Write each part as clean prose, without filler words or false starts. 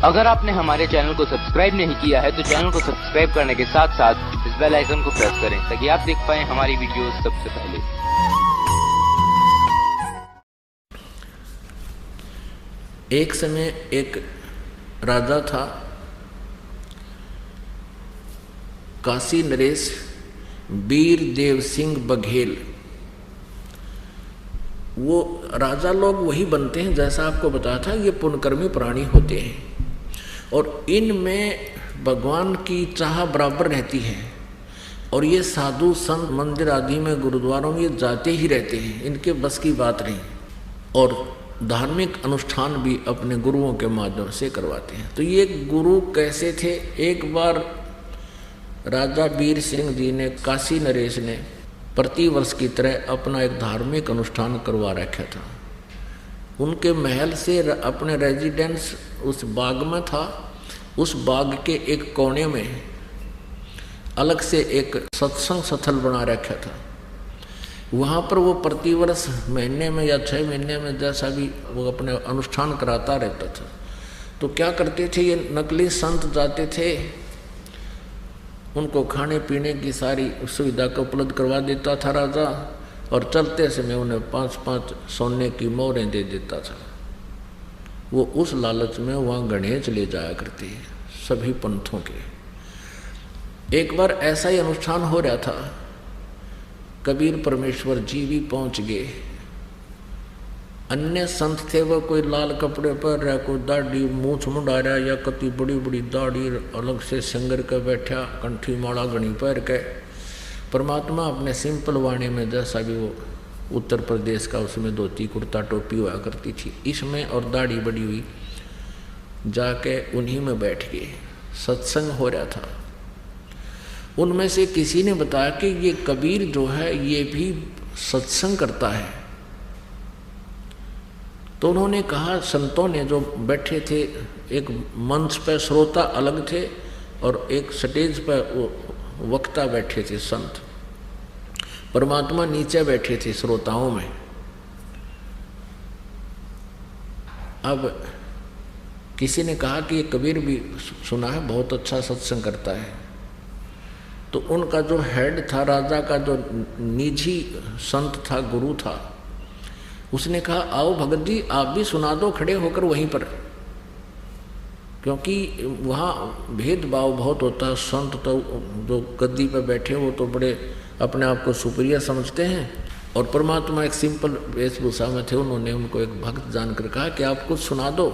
अगर आपने हमारे चैनल को सब्सक्राइब नहीं किया है तो चैनल को सब्सक्राइब करने के साथ साथ इस बेल आइकन को प्रेस करें ताकि आप देख पाएं हमारी वीडियोस सबसे पहले। एक समय एक राजा था, काशी नरेश वीर देव सिंह बघेल। वो राजा लोग वही बनते हैं जैसा आपको बताया था, ये पुण्यकर्मी प्राणी होते हैं और इनमें भगवान की चाह बराबर रहती है। और ये साधु संत मंदिर आदि में गुरुद्वारों में ये जाते ही रहते हैं, इनके बस की बात नहीं। और धार्मिक अनुष्ठान भी अपने गुरुओं के माध्यम से करवाते हैं। तो ये गुरु कैसे थे? एक बार राजा वीर सिंह जी ने, काशी नरेश ने प्रतिवर्ष की तरह अपना एक धार्मिक अनुष्ठान करवा रखा था। उनके महल से अपने रेजिडेंस उस बाग में था। उस बाग के एक कोने में अलग से एक सत्संग स्थल बना रखा था। वहाँ पर वो प्रतिवर्ष महीने में या 6 महीने में जैसा भी वो अपने अनुष्ठान कराता रहता था। तो क्या करते थे, ये नकली संत जाते थे, उनको खाने पीने की सारी सुविधा को उपलब्ध करवा देता था राजा, और चलते समय उन्हें 5-5 सोने की मोहरें दे देता था। वो उस लालच में वहाँ गणेश ले जाया करते हैं सभी पंथों के। एक बार ऐसा ही अनुष्ठान हो रहा था, कबीर परमेश्वर जी भी पहुँच गए। अन्य संत थे, वो कोई लाल कपड़े पर रहा, कोई दाढ़ी मूछ मुंडा रहा, या कति बड़ी बड़ी दाढ़ी अलग से सिंगर के बैठा, कंठी माला गणी पैर के। परमात्मा अपने सिंपल वाणी में जैसा भी वो उत्तर प्रदेश का, उसमें धोती कुर्ता टोपी हुआ करती थी, इसमें और दाढ़ी बड़ी हुई, जाके उन्हीं में बैठ गए। सत्संग हो रहा था। उनमें से किसी ने बताया कि ये कबीर जो है ये भी सत्संग करता है। तो उन्होंने कहा, संतों ने जो बैठे थे, एक मंच पर श्रोता अलग थे और एक स्टेज पर वक्ता बैठे थे संत। परमात्मा नीचे बैठे थे श्रोताओं में। अब किसी ने कहा कि ये कबीर भी सुना है, बहुत अच्छा सत्संग करता है। तो उनका जो हेड था, राजा का जो निजी संत था, गुरु था, उसने कहा, आओ भगत जी आप भी सुना दो खड़े होकर वहीं पर, क्योंकि वहाँ भेदभाव बहुत होता है। संत तो जो गद्दी पर बैठे वो तो बड़े अपने आप को सुपीरियर समझते हैं, और परमात्मा एक सिंपल वेशभूषा में थे। उन्होंने उनको एक भक्त जानकर कहा कि आप कुछ सुना दो।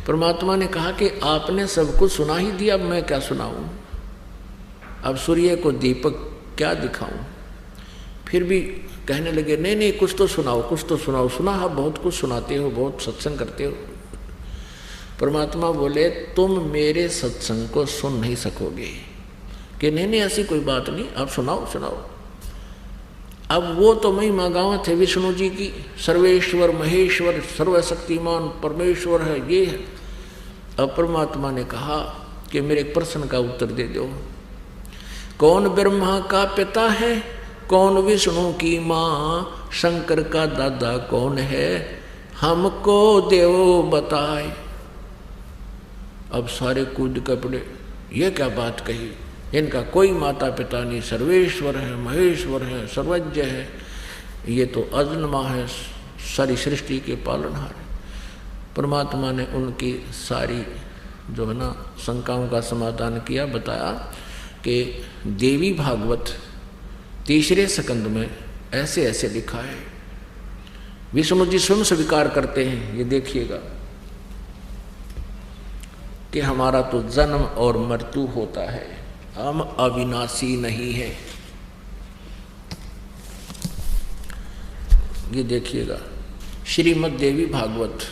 परमात्मा ने कहा कि आपने सब कुछ सुना ही दिया, अब मैं क्या सुनाऊँ? अब सूर्य को दीपक क्या दिखाऊँ? फिर भी कहने लगे, नहीं नहीं कुछ तो सुनाओ, कुछ तो सुनाओ। सुना आप बहुत कुछ सुनाते हो, बहुत सत्संग करते हो। परमात्मा बोले, तुम मेरे सत्संग को सुन नहीं सकोगे। कि नहीं नहीं ऐसी कोई बात नहीं, आप सुनाओ सुनाओ। अब वो तो महिमा गाँव थे विष्णु जी की, सर्वेश्वर महेश्वर सर्वशक्तिमान परमेश्वर है, ये है। अब परमात्मा ने कहा कि मेरे एक प्रश्न का उत्तर दे दो। कौन ब्रह्मा का पिता है, कौन विष्णु की माँ, शंकर का दादा कौन है, हमको देवो बताए। अब सारे कूद कपड़े, ये क्या बात कही, इनका कोई माता पिता नहीं, सर्वेश्वर है महेश्वर है सर्वज्ञ है, ये तो अजन्मा है, सारी सृष्टि के पालनहार है। परमात्मा ने उनकी सारी जो है ना शंकाओं का समाधान किया, बताया कि देवी भागवत 3रे स्कंद में ऐसे ऐसे लिखा है। विष्णु जी स्वयं स्वीकार करते हैं, ये देखिएगा कि हमारा तो जन्म और मृत्यु होता है, हम अविनाशी नहीं है। ये देखिएगा, श्रीमद् देवी भागवत,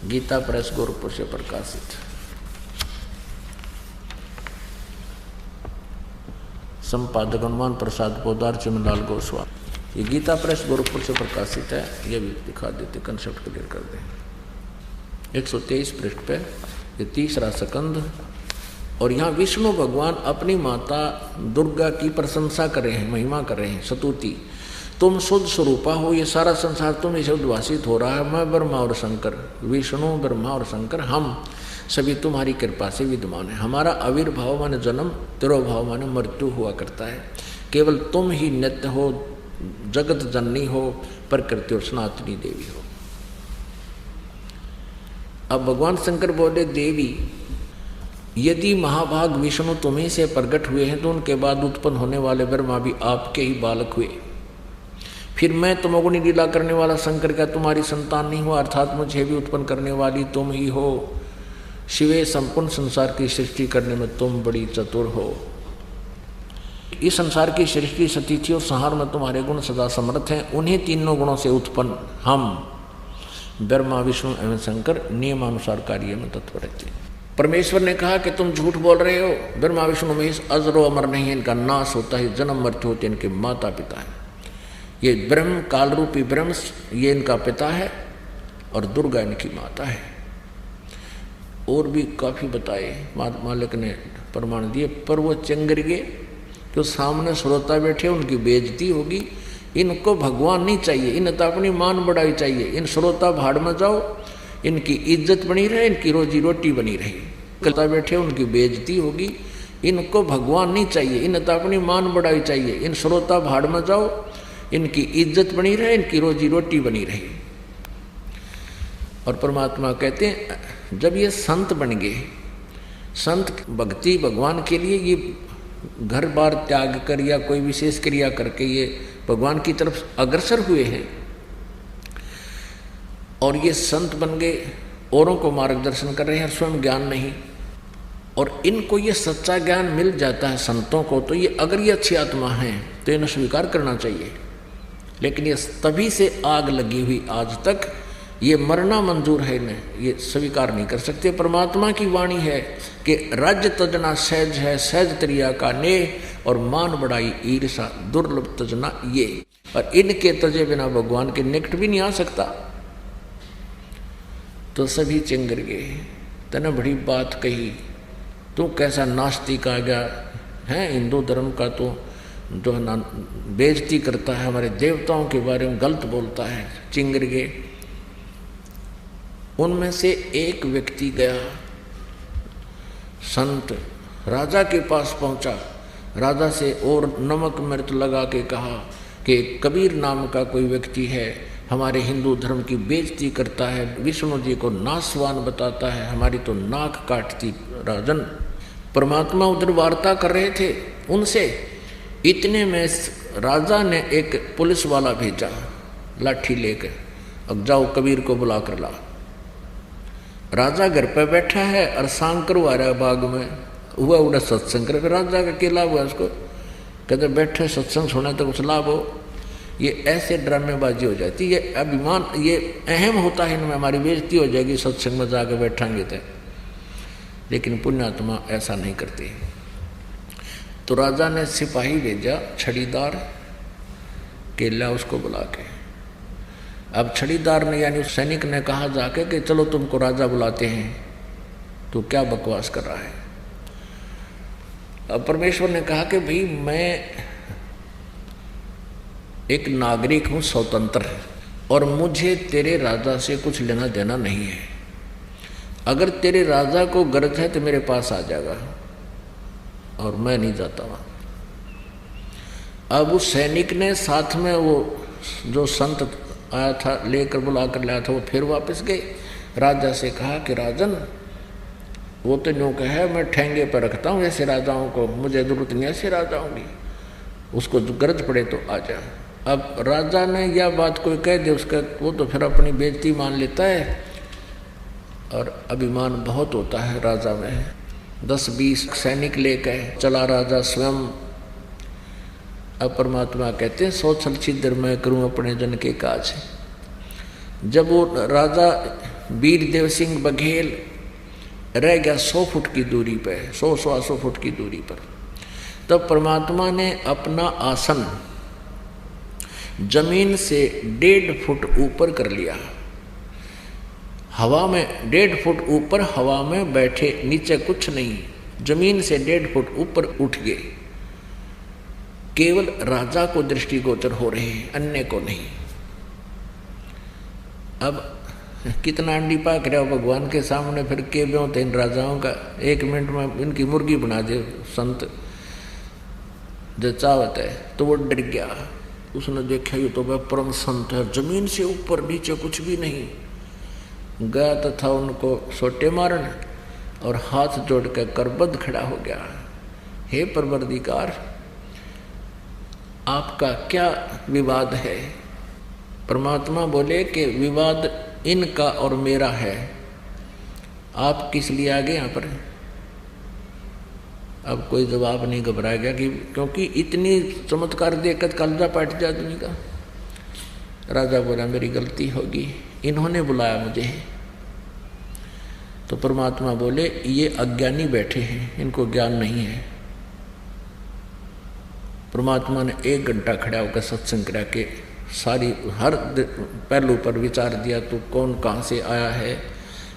गीता प्रेस गोरखपुर से प्रकाशित। संपादक हनुमान प्रसाद पोदार चिमनलाल गोस्वामी। ये गीता प्रेस गोरखपुर से प्रकाशित है। ये भी दिखा देते, कंसेप्ट क्लियर कर दें। 123 पृष्ठ पे ये 3रा स्कंद। और यहाँ विष्णु भगवान अपनी माता दुर्गा की प्रशंसा कर रहे हैं, महिमा कर रहे हैं, स्तुति। तुम शुद्ध स्वरूपा हो, ये सारा संसार तुम ही से उद्भासित हो रहा है। मैं ब्रह्मा और शंकर, विष्णु ब्रह्मा और शंकर, हम सभी तुम्हारी कृपा से विद्यमान है। हमारा आविर्भाव माने जन्म, तिरोभाव माने मृत्यु हुआ करता है। केवल तुम ही नित्य हो, जगत जननी हो, प्रकृति और सनातनी देवी हो। अब भगवान शंकर बोले, देवी यदि महाभाग विष्णु तुम्ही से प्रकट हुए हैं तो उनके बाद उत्पन्न होने वाले ब्रह्मा भी आपके ही बालक हुए। फिर मैं तमोगुणी लीला करने वाला शंकर का तुम्हारी संतान नहीं हुआ, अर्थात मुझे भी उत्पन्न करने वाली तुम ही हो। शिवे संपूर्ण संसार की सृष्टि करने में तुम बड़ी चतुर हो। इस संसार की सृष्टि सतीथि और संहार में तुम्हारे गुण सदा समर्थ हैं। उन्हीं तीनों गुणों से उत्पन्न हम ब्रह्मा विष्णु एवं शंकर नियमानुसार कार्य में तत्पर रहते हैं। परमेश्वर ने कहा कि तुम झूठ बोल रहे हो, ब्रह्मा विष्णु महेश अजरो अमर नहीं है, इनका नाश होता है, जन्म मृत्यु होते इनके माता पिता हैं। ये ब्रह्म काल रूपी ब्रह्म ये इनका पिता है और दुर्गा इनकी माता है। और भी काफ़ी बताए मालिक ने प्रमाण दिए, पर वो चंगरगे जो सामने श्रोता बैठे उनकी बेइज्जती होगी। इनको भगवान नहीं चाहिए, इन्हें तो अपनी मान बढ़ाई चाहिए। इन श्रोता भाड़ में जाओ, इनकी इज्जत बनी रहे, इनकी रोजी रोटी बनी रहे। श्रोता बैठे उनकी बेइज्जती होगी। इनको भगवान नहीं चाहिए, इन्हें तो अपनी मान बढ़ाई चाहिए। इन श्रोता भाड़ में जाओ, इनकी इज्जत बनी रहे, इनकी रोजी रोटी बनी रहे। और परमात्मा कहते हैं जब ये संत बन गए, संत भक्ति भगवान के लिए ये घर बार त्याग कर या कोई विशेष क्रिया करके ये भगवान की तरफ अग्रसर हुए हैं और ये संत बन गए, औरों को मार्गदर्शन कर रहे हैं, स्वयं ज्ञान नहीं। और इनको ये सच्चा ज्ञान मिल जाता है संतों को, तो ये अगर ये अच्छी आत्मा हैं तो इन्हें स्वीकार करना चाहिए। लेकिन ये तभी से आग लगी हुई आज तक, ये मरना मंजूर है, इन्हें ये स्वीकार नहीं कर सकते। परमात्मा की वाणी है कि राज्य तजना सहज है, सहज त्रिया का नेह, और मान बढ़ाई ईर्षा दुर्लभ तजना ये। और इनके तजे बिना भगवान के निकट भी नहीं आ सकता। तो सभी चिंगर गए, तने बड़ी बात कही, तू कैसा नास्तिक आ गया है, हिंदू धर्म का तो जो है ना बेइज्जती करता है, हमारे देवताओं के बारे में गलत बोलता है। चिंगर गए। उनमें से एक व्यक्ति गया, संत राजा के पास पहुंचा, राजा से और नमक मिर्च लगा के कहा कि कबीर नाम का कोई व्यक्ति है, हमारे हिंदू धर्म की बेइज्जती करता है, विष्णु जी को नासवान बताता है, हमारी तो नाक काटती। राजन परमात्मा उधर वार्ता कर रहे थे उनसे। इतने में राजा ने एक पुलिस वाला भेजा लाठी लेकर, अब जाओ कबीर को बुला कर ला। राजा घर पे बैठा है और सांग करवा रहा है बाग में, हुआ उड़ा सत्संग कर। राजा का क्या लाभ हुआ उसको, कहते बैठे सत्संग सुना तो कुछ लाभ हो। ये ऐसे ड्रामेबाजी हो जाती है, ये अभिमान, ये अहम होता है इनमें, हमारी बेइज्जती हो जाएगी सत्संग में जाकर बैठांगे तो। लेकिन पुण्यात्मा ऐसा नहीं करते। तो राजा ने सिपाही भेजा छड़ीदार के ला उसको बुला के। अब छड़ीदार ने यानी उस सैनिक ने कहा जाके कि चलो तुमको राजा बुलाते हैं, तो क्या बकवास कर रहा है। अब परमेश्वर ने कहा कि भाई मैं एक नागरिक हूं, स्वतंत्र, और मुझे तेरे राजा से कुछ लेना देना नहीं है। अगर तेरे राजा को गरज है तो मेरे पास आ जाएगा, और मैं नहीं जाता वहां। अब उस सैनिक ने साथ में वो जो संत आया था लेकर बुला कर लाया था, वो फिर वापस गए। राजा से कहा कि राजन वो तो यूँ कहे मैं ठेंगे पर रखता हूँ ऐसे राजाओं को, मुझे जरूरत नहीं ऐसे राजाओं की, उसको गरज पड़े तो आ जा। अब राजा ने यह बात कोई कह दे उसका, वो तो फिर अपनी बेइज्जती मान लेता है, और अभिमान बहुत होता है राजा में। 10-20 सैनिक लेकर चला राजा स्वयं। अब परमात्मा कहते हैं सो छल छिद्र मैं करूं अपने जन के काज। जब वो राजा वीरदेव सिंह बघेल रह गया 100 फुट की दूरी पर, 100-125 फुट की दूरी पर, तब परमात्मा ने अपना आसन जमीन से 1.5 फुट ऊपर कर लिया। हवा में 1.5 फुट ऊपर हवा में बैठे, नीचे कुछ नहीं, जमीन से 1.5 फुट ऊपर उठ गए केवल राजा को दृष्टिगोचर हो रहे हैं, अन्य को नहीं। अब कितना अंडी पाक रहा हो भगवान के सामने, फिर के ब्यों इन राजाओं का। 1 मिनट में इनकी मुर्गी बना दे संत जो चाहत है। तो वो डर गया, उसने देखा ये तो वह परम संत है, जमीन से ऊपर नीचे कुछ भी नहीं। गया तथा उनको सोटे मारन और हाथ जोड़ कर करबद्ध खड़ा हो गया। हे परवरदिगार, आपका क्या विवाद है? परमात्मा बोले कि विवाद इनका और मेरा है, आप किस लिए आ गए यहाँ पर? अब कोई जवाब नहीं, घबरा गया कि क्योंकि इतनी चमत्कार देखकर कलजा पाट जाए आदमी का। राजा बोला मेरी गलती होगी, इन्होंने बुलाया मुझे। तो परमात्मा बोले ये अज्ञानी बैठे हैं, इनको ज्ञान नहीं है। परमात्मा ने 1 घंटा खड़ा होकर सत्संग करा के सारी हर पहलू पर विचार दिया। तू कौन, कहाँ से आया है,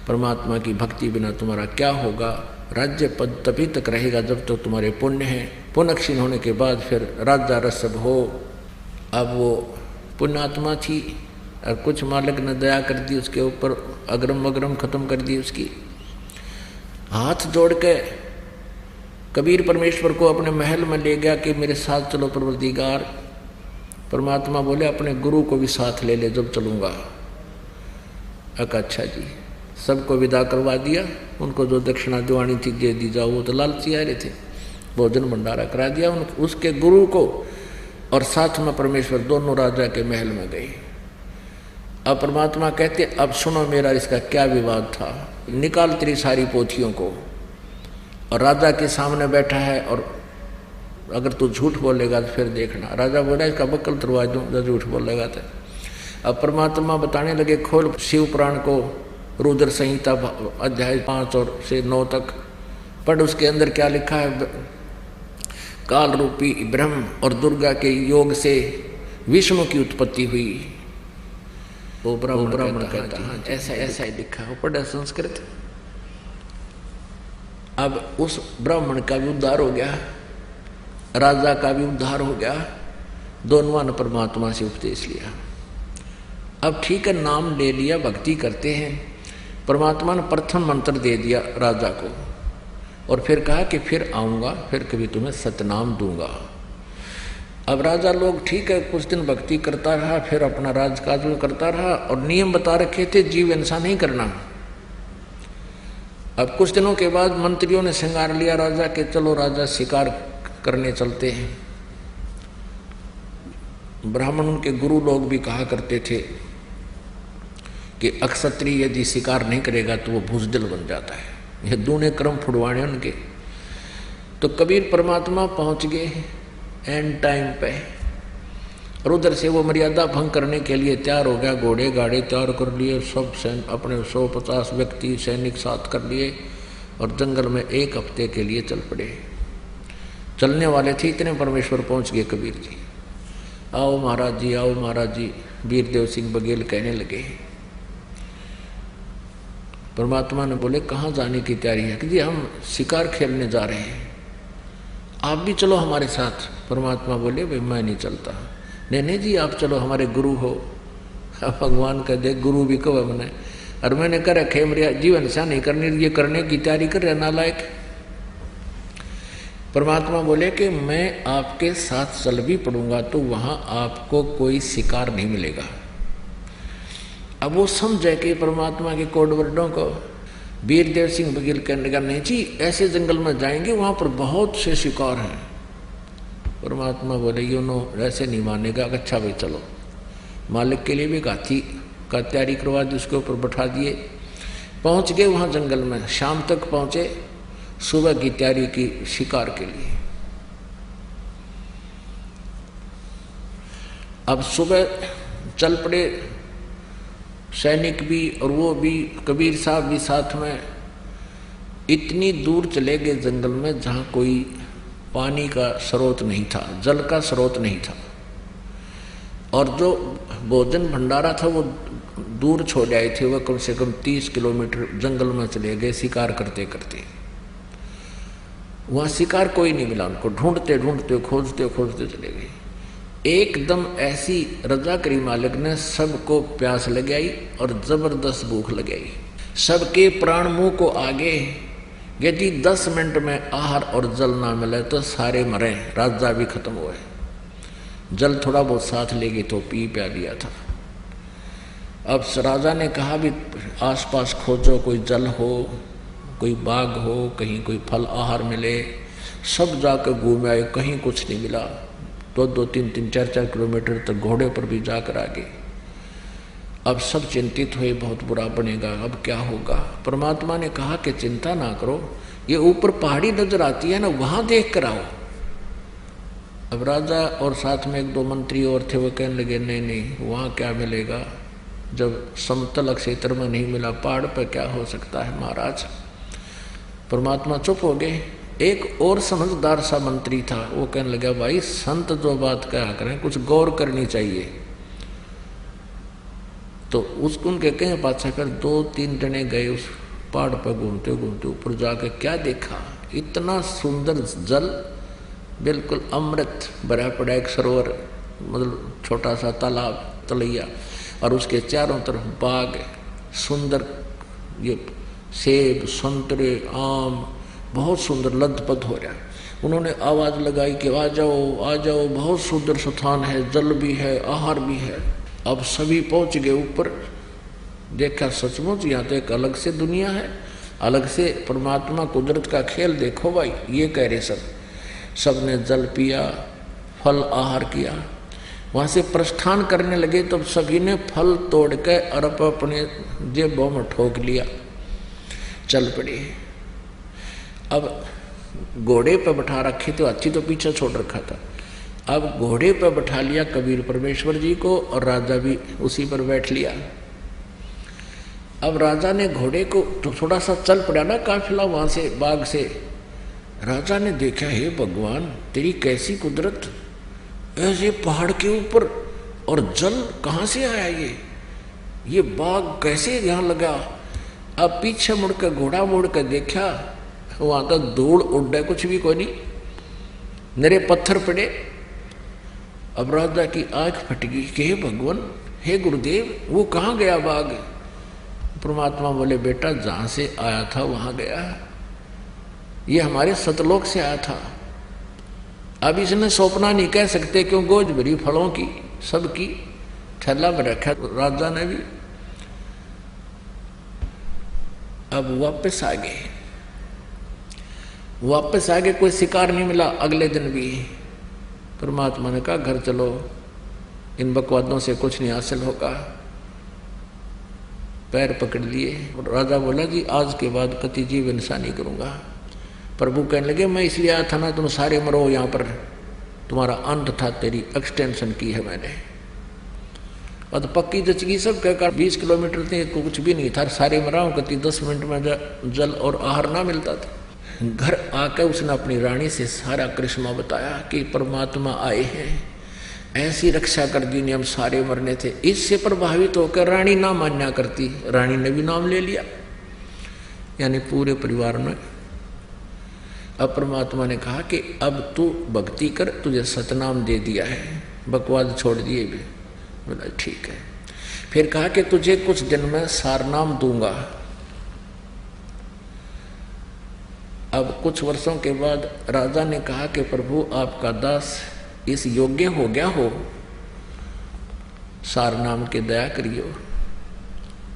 परमात्मा की भक्ति बिना तुम्हारा क्या होगा, राज्य पद तभी तक रहेगा जब तक तुम्हारे पुण्य हैं, पुण्य क्षीण होने के बाद फिर राजा रसब हो। अब वो पुण्यात्मा थी और कुछ मालिक ने दया कर दी उसके ऊपर, अग्रम अग्रम खत्म कर दी उसकी। हाथ जोड़ के कबीर परमेश्वर को अपने महल में ले गया कि मेरे साथ चलो परवरदिगार। परमात्मा बोले अपने गुरु को भी साथ ले ले जब चलूँगा। अच्छा जी, सबको विदा करवा दिया। उनको जो दक्षिणा दिवानी थी दे दी जाओ, वो तो लालची आ रहे थे। भोजन भंडारा करा दिया उसके गुरु को, और साथ में परमेश्वर दोनों राजा के महल में गए। अब परमात्मा कहते अब सुनो मेरा इसका क्या विवाद था, निकाल तेरी सारी पोथियों को। और राजा के सामने बैठा है और अगर तू झूठ बोलेगा तो फिर देखना। राजा बोला इसका बक्कल तुड़वा दूँ जब झूठ बोलेगा तो। अब परमात्मा बताने लगे खोल शिव पुराण को, रुद्र संहिता अध्याय 5 और से 9 तक पढ़। उसके अंदर क्या लिखा है, काल रूपी ब्रह्म और दुर्गा के योग से विष्णु की उत्पत्ति हुई। वो ब्राह्मण कहता है ऐसा ही लिखा है, वो पढ़ा संस्कृत। अब उस ब्राह्मण का भी उद्धार हो गया, राजा का भी उद्धार हो गया, दोनों ने परमात्मा से उपदेश लिया। अब ठीक है, नाम ले लिया, भक्ति करते हैं। परमात्मा ने प्रथम मंत्र दे दिया राजा को और फिर कहा कि फिर आऊँगा, फिर कभी तुम्हें सतनाम दूंगा। अब राजा लोग ठीक है कुछ दिन भक्ति करता रहा, फिर अपना राजकाज में करता रहा और नियम बता रखे थे जीव हिंसा नहीं करना। अब कुछ दिनों के बाद मंत्रियों ने श्रृंगार लिया राजा के, चलो राजा शिकार करने चलते हैं। ब्राह्मण उनके गुरु लोग भी कहा करते थे कि अक्षत्रिय यदि शिकार नहीं करेगा तो वो भूजदल बन जाता है। ये दूने क्रम फुड़वाने उनके। तो कबीर परमात्मा पहुंच गए एंड टाइम पे, और उधर से वो मर्यादा भंग करने के लिए तैयार हो गया। घोड़े गाड़े तैयार कर लिए, सब अपने 150 व्यक्ति सैनिक साथ कर लिए और जंगल में 1 हफ्ते के लिए चल पड़े। चलने वाले थे इतने परमेश्वर पहुंच गए कबीर जी। आओ महाराज जी, आओ महाराज जी, वीरदेव सिंह बघेल कहने लगे। परमात्मा ने बोले कहाँ जाने की तैयारी है? कि जी हम शिकार खेलने जा रहे हैं, आप भी चलो हमारे साथ। परमात्मा बोले भाई मैं नहीं चलता। नहीं जी आप चलो, हमारे गुरु हो। भगवान का देख गुरु भी कब मैंने, और मैंने कर रखे मेरा जीवन सा नहीं करने, ये करने की तैयारी कर रहे नालायक। परमात्मा बोले कि मैं आपके साथ चल भी पड़ूंगा तो वहां आपको कोई शिकार नहीं मिलेगा। अब वो समझे कि परमात्मा के कोड वर्डों को। वीरदेव सिंह बघेल कहने का नहीं जी ऐसे जंगल में जाएंगे वहां पर बहुत से शिकार हैं। परमात्मा बोले यू नो ऐसे नहीं मानेगा। अच्छा भाई चलो। मालिक के लिए भी हाथी का तैयारी करवा दी, उसके ऊपर बैठा दिए। पहुंच गए वहां जंगल में, शाम तक पहुंचे, सुबह की तैयारी की शिकार के लिए। अब सुबह चल पड़े सैनिक भी और वो भी, कबीर साहब भी साथ में। इतनी दूर चले गए जंगल में जहाँ कोई पानी का स्रोत नहीं था, जल का स्रोत नहीं था, और जो भोजन भंडारा था वो दूर छोड़ आए थे। वह कम से कम 30 किलोमीटर जंगल में चले गए शिकार करते करते। वहाँ शिकार कोई नहीं मिला उनको, ढूंढते ढूंढते खोजते खोजते चले गए। एकदम ऐसी रजा करी मालिक ने, सबको प्यास लग आई और जबरदस्त भूख लग आई। सबके प्राण मुंह को आगे, यदि 10 मिनट में आहार और जल ना मिले तो सारे मरे, राजा भी खत्म हुए। जल थोड़ा बहुत साथ ले गए तो पी प्या लिया था। अब राजा ने कहा भी आसपास खोजो, कोई जल हो, कोई बाग हो, कहीं कोई फल आहार मिले। सब जाकर घूम आए, कहीं कुछ नहीं मिला। 2-2, 3-3, 4-4 किलोमीटर तक घोड़े पर भी जाकर आ गए। अब सब चिंतित हुए, बहुत बुरा बनेगा, अब क्या होगा। परमात्मा ने कहा कि चिंता ना करो, ये ऊपर पहाड़ी नजर आती है ना, वहां देख कर आओ। अब राजा और साथ में 1-2 मंत्री और थे, वो कहने लगे नहीं नहीं, वहां क्या मिलेगा, जब समतल क्षेत्र में नहीं मिला, पहाड़ पर क्या हो सकता है महाराज। परमात्मा चुप हो गए। एक और समझदार सा मंत्री था, वो कहने लगा भाई संत जो बात कहा करें कुछ गौर करनी चाहिए। तो उसको उनके कहीं बादशाह कर 2-3 जने गए उस पहाड़ पर, घूमते घूमते ऊपर जाकर क्या देखा, इतना सुंदर जल, बिल्कुल अमृत भरा पड़ा एक सरोवर, मतलब छोटा सा तालाब तलैया, और उसके चारों तरफ बाग, सुंदर ये सेब, संतरे, आम, बहुत सुंदर लदपद हो रहा है। उन्होंने आवाज लगाई कि आ जाओ आ जाओ, बहुत सुंदर स्थान है, जल भी है, आहार भी है। अब सभी पहुंच गए ऊपर, देखा सचमुच यहाँ तो एक अलग से दुनिया है, अलग से परमात्मा कुदरत का खेल देखो भाई। ये कह रहे सब ने जल पिया, फल आहार किया। वहां से प्रस्थान करने लगे तो सभी ने फल तोड़ के और अपने जेबों में ठोक लिया, चल पड़े। अब घोड़े पर बैठा रखे तो हाथी तो पीछे छोड़ रखा था। अब घोड़े पर बैठा लिया कबीर परमेश्वर जी को, और राजा भी उसी पर बैठ लिया। अब राजा ने घोड़े को तो थोड़ा सा चल पड़ा ना काफिला वहां से, बाग से। राजा ने देखा, हे भगवान तेरी कैसी कुदरत, ऐसे पहाड़ के ऊपर, और जल कहाँ से आया ये बाग कैसे यहाँ लगा। अब पीछे मुड़कर घोड़ा मोड़कर देखा, वहां तो धूल उड़, कुछ भी कोई नहीं, नरे पत्थर पड़े। अब राजा की आंख फट गई कि हे भगवान, हे गुरुदेव, वो कहाँ गया बाग। परमात्मा बोले बेटा जहां से आया था वहां गया, ये हमारे सतलोक से आया था। अब इसने सौंपना नहीं कह सकते, क्यों गोज भरी फलों की सबकी थैला में रखा राजा ने भी। अब वापस आ गए, कोई शिकार नहीं मिला। अगले दिन भी परमात्मा ने कहा घर चलो, इन बकवादों से कुछ नहीं हासिल होगा। पैर पकड़ लिए। राजा बोला जी आज के बाद कति जीव हिंसा नहीं करूंगा। प्रभु कहने लगे मैं इसलिए आया था ना, तुम सारे मरो यहाँ पर, तुम्हारा अंत था, तेरी एक्सटेंशन की है मैंने। और तो पक्की जचगी सब कहकर 20 किलोमीटर थे, कुछ भी नहीं था, सारे मराओ कति 10 मिनट में जल और आहार ना मिलता था। घर आकर उसने अपनी रानी से सारा करिश्मा बताया कि परमात्मा आए हैं, ऐसी रक्षा कर दी, हम सारे मरने थे। इससे प्रभावित होकर रानी ना मान्या करती, रानी ने भी नाम ले लिया, यानी पूरे परिवार ने। अब परमात्मा ने कहा कि अब तू भक्ति कर, तुझे सतनाम दे दिया है, बकवाद छोड़ दिए भी। बोला ठीक है। फिर कहा कि तुझे कुछ दिन में सारनाम दूंगा। अब कुछ वर्षों के बाद राजा ने कहा कि प्रभु आपका दास इस योग्य हो गया हो, सारनाम के दया करियो।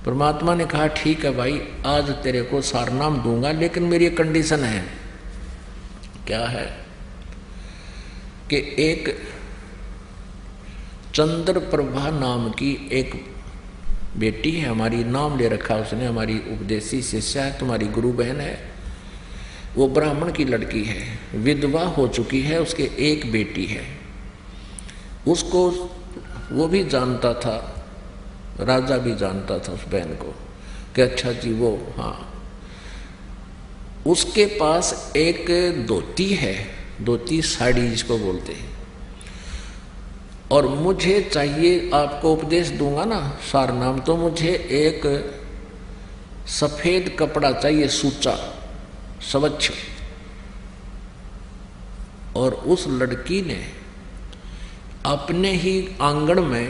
परमात्मा ने कहा ठीक है भाई, आज तेरे को सारनाम दूंगा, लेकिन मेरी कंडीशन है। क्या है कि एक चंद्र प्रभा नाम की एक बेटी है हमारी, नाम ले रखा उसने, हमारी उपदेशी शिष्या है, तुम्हारी गुरु बहन है। वो ब्राह्मण की लड़की है, विधवा हो चुकी है, उसके एक बेटी है। उसको वो भी जानता था, राजा भी जानता था उस बहन को कि अच्छा जी वो, हाँ। उसके पास एक धोती है, धोती साड़ी जिसको बोलते हैं, और मुझे चाहिए, आपको उपदेश दूंगा ना सारनाम, तो मुझे एक सफेद कपड़ा चाहिए, सूचा स्वच्छ, और उस लड़की ने अपने ही आंगन में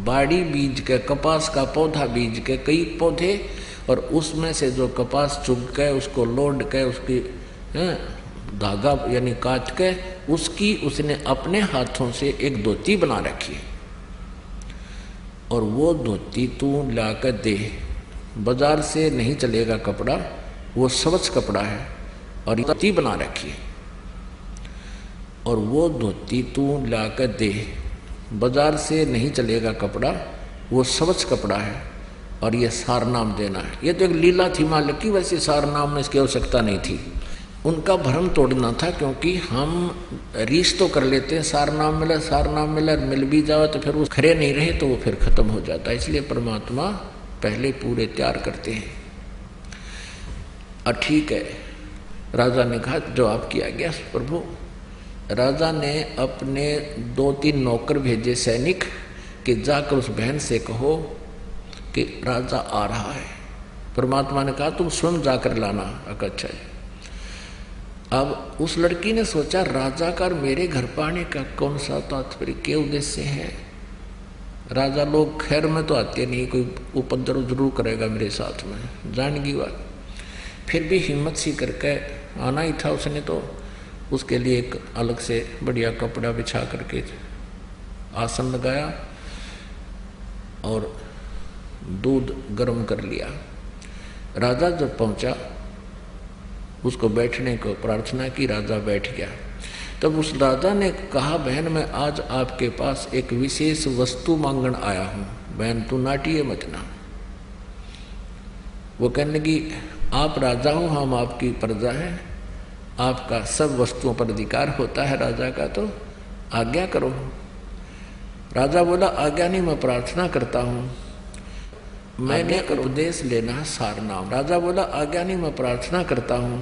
बाड़ी बीज के, कपास का पौधा बीज के, कई पौधे, और उसमें से जो कपास चुग के उसको लोड के उसकी धागा यानी काट के उसकी उसने अपने हाथों से एक धोती बना रखी, और वो धोती तू ला कर दे, बाजार से नहीं चलेगा कपड़ा, वो स्वच्छ कपड़ा है, और धोती बना रखी है, और वो धोती तू ला कर दे, बाजार से नहीं चलेगा कपड़ा, वो स्वच्छ कपड़ा है, और ये सारनाम देना है। ये तो एक लीला थी मालिक की, वैसे सारनाम में इसकी आवश्यकता नहीं थी। उनका भ्रम तोड़ना था, क्योंकि हम रीस तो कर लेते हैं, सारनाम मिला, मिल भी जाओ तो फिर वो खरे नहीं रहे तो वो फिर खत्म हो जाता है। इसलिए परमात्मा पहले पूरे तैयार करते हैं। और ठीक है, राजा ने कहा जवाब किया गया प्रभु। राजा ने अपने 2-3 नौकर भेजे सैनिक कि जाकर उस बहन से कहो कि राजा आ रहा है। परमात्मा ने कहा तुम स्वयं जाकर लाना। अच्छा है। अब उस लड़की ने सोचा राजा का मेरे घर पर आने का कौन सा तात्पर्य, क्या उद्देश्य है? राजा लोग खैर में तो आते नहीं, कोई उपद्रव जरूर करेगा मेरे साथ में, जान की बात। फिर भी हिम्मत सी करके आना ही था उसने, तो उसके लिए एक अलग से बढ़िया कपड़ा बिछा करके आसन लगाया और दूध गर्म कर लिया। राजा जब पहुंचा उसको बैठने को प्रार्थना की, राजा बैठ गया। तब उस राजा ने कहा बहन मैं आज आपके पास एक विशेष वस्तु मांगन आया हूं, बहन तू नाटिए मत ना। वो कहने लगी आप राजा हो, हम आपकी प्रजा हैं, आपका सब वस्तुओं पर अधिकार होता है राजा का, तो आज्ञा करो। राजा बोला आज्ञा नहीं, मैं प्रार्थना करता हूं, मैंने उपदेश लेना सारनाम। राजा बोला आज्ञा नहीं, मैं प्रार्थना करता हूं,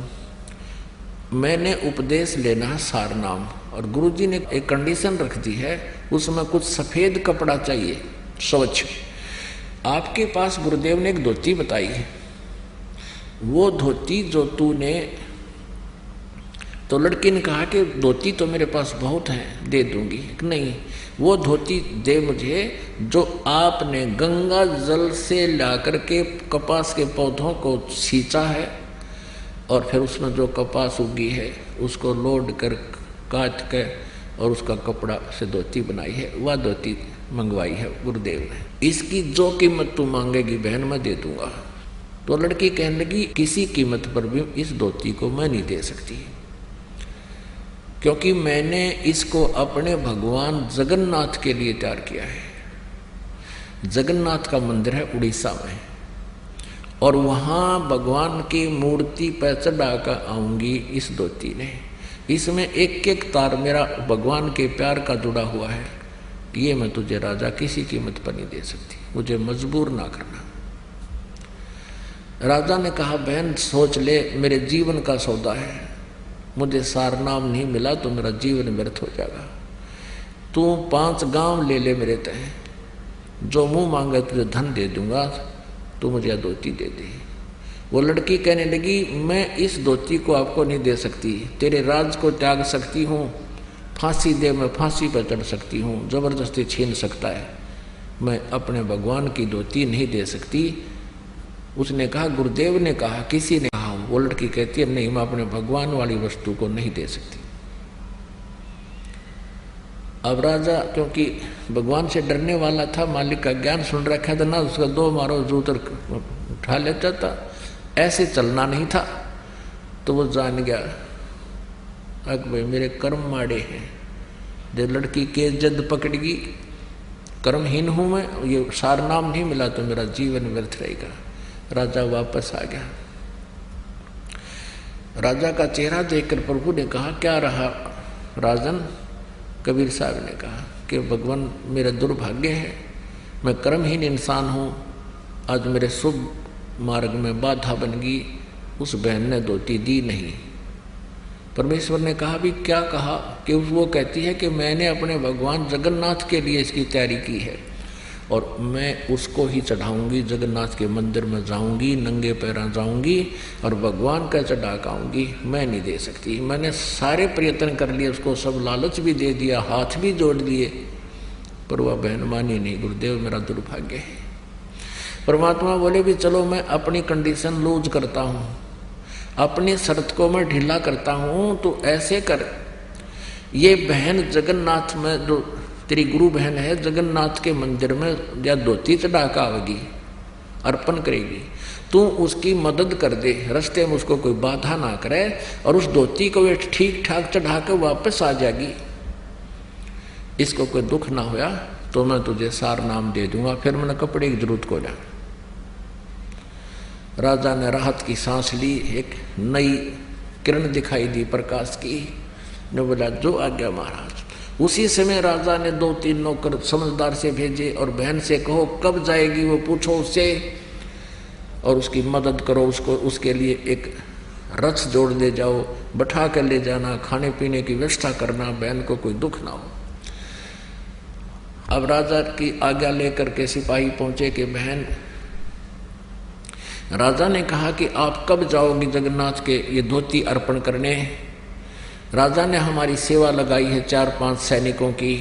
मैंने उपदेश लेना सारनाम। और गुरुजी ने एक कंडीशन रख दी है, उसमें कुछ सफेद कपड़ा चाहिए स्वच्छ। आपके पास गुरुदेव ने एक धोती बताई है, वो धोती जो तूने, तो लड़की ने कहा कि धोती तो मेरे पास बहुत है, दे दूंगी। नहीं, वो धोती दे मुझे जो आपने गंगा जल से लाकर के कपास के पौधों को सींचा है, और फिर उसमें जो कपास उगी है उसको लोड कर काट कर और उसका कपड़ा से धोती बनाई है, वह धोती मंगवाई है गुरुदेव ने। इसकी जो कीमत तू मांगेगी बहन मैं दे दूंगा। तो लड़की कहने लगी किसी कीमत पर भी इस धोती को मैं नहीं दे सकती, क्योंकि मैंने इसको अपने भगवान जगन्नाथ के लिए तैयार किया है। जगन्नाथ का मंदिर है उड़ीसा में, और वहाँ भगवान की मूर्ति पर चढ़ा कर आऊँगी इस धोती ने। इसमें एक एक तार मेरा भगवान के प्यार का जुड़ा हुआ है, ये मैं तुझे राजा किसी कीमत पर नहीं दे सकती, मुझे मजबूर ना करना। राजा ने कहा बहन सोच ले, मेरे जीवन का सौदा है, मुझे सारनाम नहीं मिला तो मेरा जीवन व्यर्थ हो जाएगा। तू 5 गांव ले ले मेरे तय, जो मुंह मांगे तुझे धन दे दूंगा, तू मुझे धोती दे दे। वो लड़की कहने लगी मैं इस धोती को आपको नहीं दे सकती, तेरे राज को त्याग सकती हूँ, फांसी दे मैं फांसी पर चढ़ सकती हूँ, जबरदस्ती छीन सकता है, मैं अपने भगवान की धोती नहीं दे सकती। उसने कहा गुरुदेव ने कहा, किसी ने कहा? वो लड़की कहती है नहीं, मैं अपने भगवान वाली वस्तु को नहीं दे सकती। अब राजा क्योंकि भगवान से डरने वाला था, मालिक का ज्ञान सुन रखा था ना, उसका 2 मारो जूतर उठा लेता था, ऐसे चलना नहीं था। तो वो जान गया अक भाई मेरे कर्म माड़े हैं, जब लड़की के जद पकड़गी, कर्महीन हूं मैं, ये सारनाम नहीं मिला तो मेरा जीवन व्यर्थ रहेगा। राजा वापस आ गया। राजा का चेहरा देखकर प्रभु ने कहा क्या रहा राजन? कबीर साहब ने कहा कि भगवान मेरा दुर्भाग्य है, मैं कर्महीन इंसान हूँ, आज मेरे शुभ मार्ग में बाधा बन गई, उस बहन ने धोती दी नहीं। परमेश्वर ने कहा भी क्या कहा? कि वो कहती है कि मैंने अपने भगवान जगन्नाथ के लिए इसकी तैयारी की है, और मैं उसको ही चढ़ाऊंगी, जगन्नाथ के मंदिर में जाऊंगी, नंगे पैरा जाऊंगी और भगवान का चढ़ा के आऊंगी। मैं नहीं दे सकती। मैंने सारे प्रयत्न कर लिए, उसको सब लालच भी दे दिया, हाथ भी जोड़ दिए, पर वह बहन मानी नहीं। गुरुदेव मेरा दुर्भाग्य है। परमात्मा बोले भी चलो मैं अपनी कंडीशन लूज करता हूँ, अपनी शर्त को मैं ढीला करता हूँ, तो ऐसे कर, ये बहन जगन्नाथ में जो तेरी गुरु बहन है, जगन्नाथ के मंदिर में या धोती चढ़ा के आवेगी, अर्पण करेगी, तू उसकी मदद कर दे, रास्ते में उसको कोई बाधा ना करे, और उस धोती को वे ठीक ठाक चढ़ा कर वापस आ जाएगी, इसको कोई दुख ना होया तो मैं तुझे सार नाम दे दूंगा, फिर मैंने कपड़े की जरूरत को ना। राजा ने राहत की सांस ली, एक नई किरण दिखाई दी प्रकाश की, ने बोला जो आज्ञा महाराज। उसी समय राजा ने 2-3 नौकर समझदार से भेजे और बहन से कहो कब जाएगी वो पूछो उससे, और उसकी मदद करो, उसको उसके लिए एक रथ जोड़ ले जाओ, बैठा कर ले जाना, खाने पीने की व्यवस्था करना, बहन को कोई दुख ना हो। अब राजा की आज्ञा लेकर के सिपाही पहुंचे कि बहन, राजा ने कहा कि आप कब जाओगी जगन्नाथ के ये धोती अर्पण करने। राजा ने हमारी सेवा लगाई है 4-5 सैनिकों की,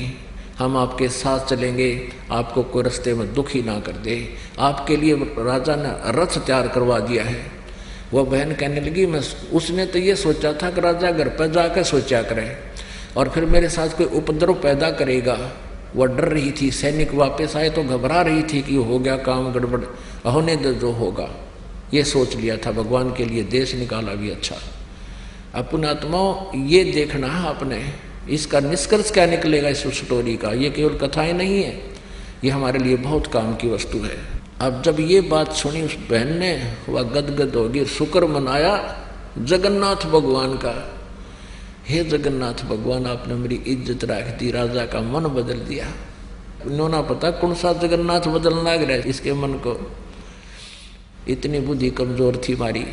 हम आपके साथ चलेंगे, आपको कोई रास्ते में दुख ही ना कर दे। आपके लिए राजा ने रथ तैयार करवा दिया है। वह बहन कहने लगी मैं, उसने तो ये सोचा था कि राजा घर पर जाकर सोचा करे और फिर मेरे साथ कोई उपद्रव पैदा करेगा। वह डर रही थी, सैनिक वापस आए तो घबरा रही थी कि हो गया काम गड़बड़, होने दो जो होगा, ये सोच लिया था। भगवान के लिए देश निकाला भी अच्छा। अपने आत्माओं ये देखना है आपने, इसका निष्कर्ष क्या निकलेगा इस स्टोरी का। ये केवल कथाएं नहीं है, ये हमारे लिए बहुत काम की वस्तु है। अब जब ये बात सुनी उस बहन ने, वह गदगद होगी, शुक्र मनाया जगन्नाथ भगवान का। हे जगन्नाथ भगवान, आपने मेरी इज्जत रख दी, राजा का मन बदल दिया। इन्होंने पता कौन सा जगन्नाथ बदलना लग रहा है इसके मन को, इतनी बुद्धि कमजोर थी हमारी।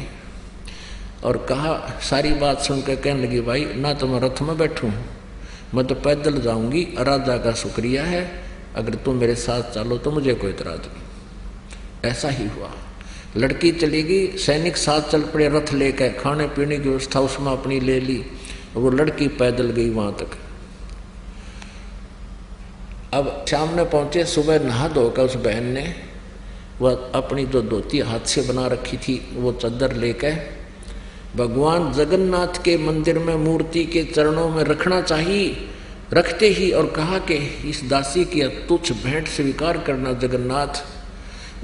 और कहा, सारी बात सुनकर कहने लगी भाई ना तो मैं रथ में बैठूं, मैं तो पैदल जाऊंगी, राजा का शुक्रिया है, अगर तुम मेरे साथ चलो तो मुझे कोई इतराज नहीं। ऐसा ही हुआ, लड़की चलेगी, सैनिक साथ चल पड़े रथ लेकर, खाने पीने की व्यवस्था उसमें अपनी ले ली, वो लड़की पैदल गई वहां तक। अब शाम में पहुंचे, सुबह नहा धोकर उस बहन ने वह अपनी जो धोती हाथ से बना रखी थी वो चादर लेकर भगवान जगन्नाथ के मंदिर में मूर्ति के चरणों में रखना चाहिए, रखते ही और कहा कि इस दासी की तुच्छ भेंट स्वीकार करना जगन्नाथ।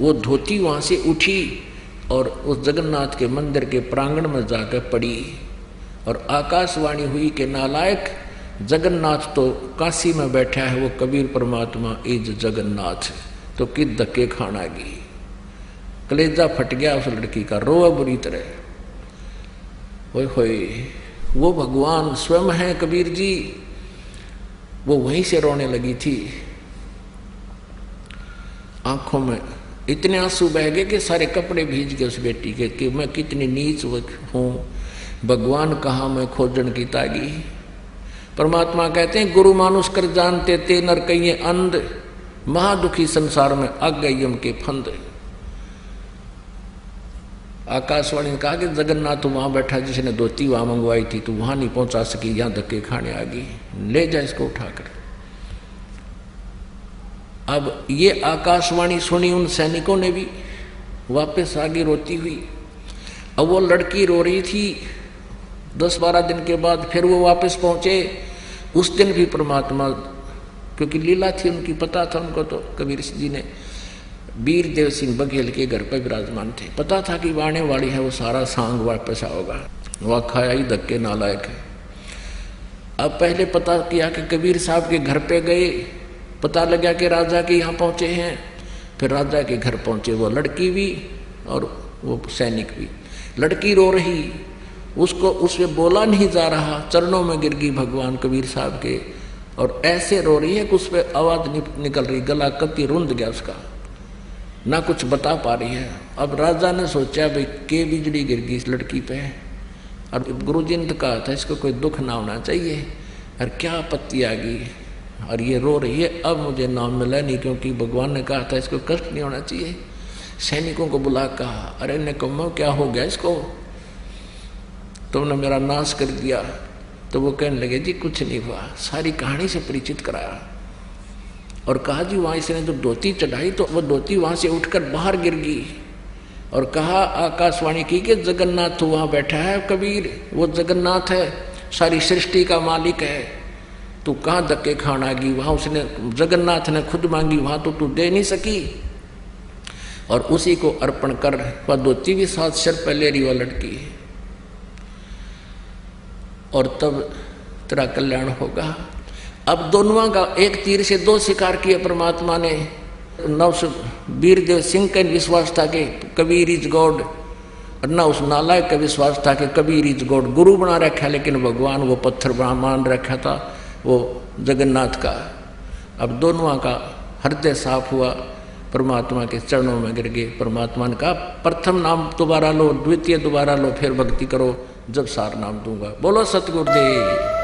वो धोती वहाँ से उठी और उस जगन्नाथ के मंदिर के प्रांगण में जाकर पड़ी और आकाशवाणी हुई कि नालायक, जगन्नाथ तो काशी में बैठा है, वो कबीर परमात्मा इज जगन्नाथ, तो किस धक्के खाना गई। कलेजा फट गया उस लड़की का, रोआ बुरी तरह। ओए होए, वो भगवान स्वयं है कबीर जी। वो वहीं से रोने लगी थी, आंखों में इतने आंसू बह गए कि सारे कपड़े भीज गए उस बेटी के, कि मैं कितनी नीच हूँ, भगवान कहाँ मैं खोजन की तागी। परमात्मा कहते हैं गुरु मानुष कर जानते ते नर कहिए अंध, महादुखी संसार में अग गई यम के फंद। आकाशवाणी ने कहा कि जगन्नाथ वहां बैठा, जिसने धोती वहां मंगवाई थी, तो वहां नहीं पहुंचा सकी, यहां धक्के खाने आ गई, ले जा इसको उठाकर। अब ये आकाशवाणी सुनी उन सैनिकों ने भी, वापस आगे रोती हुई। अब वो लड़की रो रही थी। 10-12 दिन के बाद फिर वो वापस पहुंचे। उस दिन भी परमात्मा, क्योंकि लीला थी उनकी, पता था उनको, तो कबीर जी ने वीर देव सिंह बघेल के घर पर विराजमान थे, पता था कि आने वाली है वो सारा सांग वापस आओगा, वह खाया ही धक्के नालायक है। अब पहले पता किया कि कबीर साहब के घर पे गए, पता लगा कि राजा के यहाँ पहुँचे हैं, फिर राजा के घर पहुँचे, वो लड़की भी और वो सैनिक भी। लड़की रो रही, उसको उससे बोला नहीं जा रहा, चरणों में गिर गई भगवान कबीर साहब के, और ऐसे रो रही है कि उस पर आवाज़ निकल रही, गला कति रुंध गया उसका, ना कुछ बता पा रही है। अब राजा ने सोचा भाई के बिजली गिर गई इस लड़की पे, और गुरुजी ने तो कहा था इसको कोई दुख ना होना चाहिए, और क्या आपत्ति आ गई, और ये रो रही है, अब मुझे नाम मिला नहीं, क्योंकि भगवान ने कहा था इसको कष्ट नहीं होना चाहिए। सैनिकों को बुला कहा, अरे निकम्मो क्या हो गया इसको, तुमने मेरा नाश कर दिया। तो वो कहने लगे जी कुछ नहीं हुआ, सारी कहानी से परिचित कराया और कहा जी वहाँ इसने जो धोती चढ़ाई तो वो धोती वहाँ से उठकर बाहर गिर गई, और कहा आकाशवाणी की कि जगन्नाथ वहाँ बैठा है कबीर, वो जगन्नाथ है, सारी सृष्टि का मालिक है, तू कहाँ धक्के खाना गई, वहाँ उसने जगन्नाथ ने खुद मांगी, वहाँ तो तू दे नहीं सकी, और उसी को अर्पण कर। वह धोती भी 7 सिर पर ले रही वह लड़की, और तब तेरा कल्याण होगा। अब दोनों का एक तीर से 2 शिकार किए परमात्मा ने। न उस वीरदेव सिंह का विश्वास था कि कबीर इज गॉड, और न उस नालायक का विश्वास था कि कबीर इज गॉड। गुरु बना रखा, लेकिन भगवान वो पत्थर मान रखा था वो जगन्नाथ का। अब दोनों का हृदय साफ हुआ, परमात्मा के चरणों में गिर गए। परमात्मा ने कहा प्रथम नाम दोबारा लो, द्वितीय दोबारा लो, फिर भक्ति करो, जब सार नाम दूंगा। बोलो सतगुरुदेव।